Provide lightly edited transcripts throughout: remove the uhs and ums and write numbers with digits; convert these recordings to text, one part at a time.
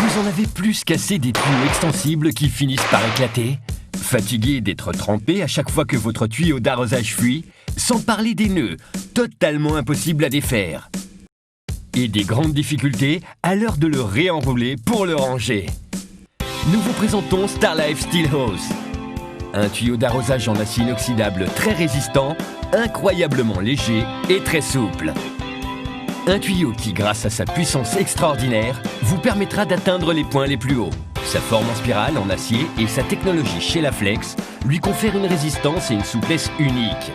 Vous en avez plus qu'assez des tuyaux extensibles qui finissent par éclater? Fatigué d'être trempé à chaque fois que votre tuyau d'arrosage fuit? Sans parler des nœuds, totalement impossible à défaire. Et des grandes difficultés à l'heure de le réenrouler pour le ranger. Nous vous présentons Starlife Steel Hose. Un tuyau d'arrosage en acier inoxydable très résistant, incroyablement léger et très souple. Un tuyau qui, grâce à sa puissance extraordinaire, vous permettra d'atteindre les points les plus hauts. Sa forme en spirale en acier et sa technologie Sheilaflex lui confèrent une résistance et une souplesse uniques.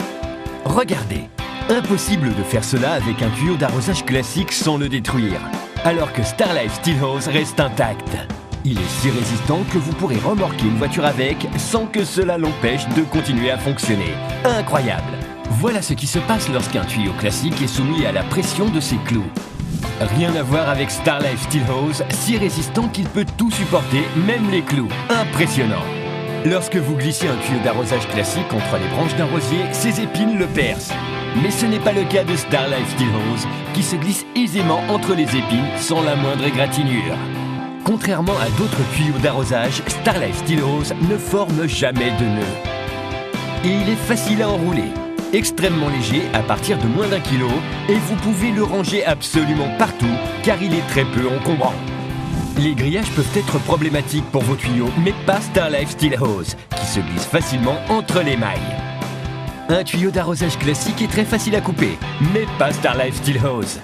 Regardez, impossible de faire cela avec un tuyau d'arrosage classique sans le détruire, alors que Starlife Steel Hose reste intact. Il est si résistant que vous pourrez remorquer une voiture avec sans que cela l'empêche de continuer à fonctionner. Incroyable! Voilà ce qui se passe lorsqu'un tuyau classique est soumis à la pression de ses clous. Rien à voir avec Starlife Steel Hose, si résistant qu'il peut tout supporter, même les clous. Impressionnant! Lorsque vous glissez un tuyau d'arrosage classique entre les branches d'un rosier, ses épines le percent. Mais ce n'est pas le cas de Starlife Steel Hose, qui se glisse aisément entre les épines sans la moindre égratignure. Contrairement à d'autres tuyaux d'arrosage, Starlife Steel Hose ne forme jamais de nœuds. Et il est facile à enrouler. Extrêmement léger à partir de moins d'1 kg et vous pouvez le ranger absolument partout car il est très peu encombrant. Les grillages peuvent être problématiques pour vos tuyaux, mais pas Starlife Steel Hose qui se glisse facilement entre les mailles. Un tuyau d'arrosage classique est très facile à couper, mais pas Starlife Steel Hose.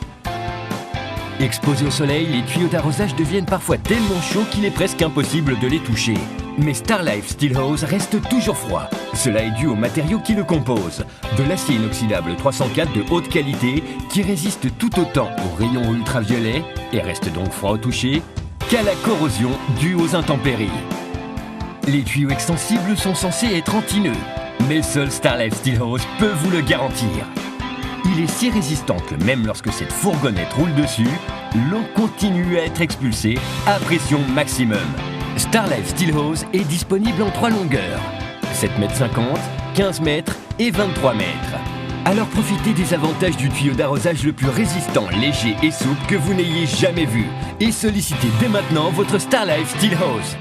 Exposés au soleil, les tuyaux d'arrosage deviennent parfois tellement chauds qu'il est presque impossible de les toucher. Mais Starlife Steel Hose reste toujours froid. Cela est dû aux matériaux qui le composent. De l'acier inoxydable 304 de haute qualité qui résiste tout autant aux rayons ultraviolets et reste donc froid au toucher qu'à la corrosion due aux intempéries. Les tuyaux extensibles sont censés être anti-nœuds, mais seul Starlife Steel Hose peut vous le garantir. Il est si résistant que même lorsque cette fourgonnette roule dessus, l'eau continue à être expulsée à pression maximum. Starlife Steel Hose est disponible en 3 longueurs, 7,50 m, 15 m et 23 m. Alors profitez des avantages du tuyau d'arrosage le plus résistant, léger et souple que vous n'ayez jamais vu et sollicitez dès maintenant votre Starlife Steel Hose.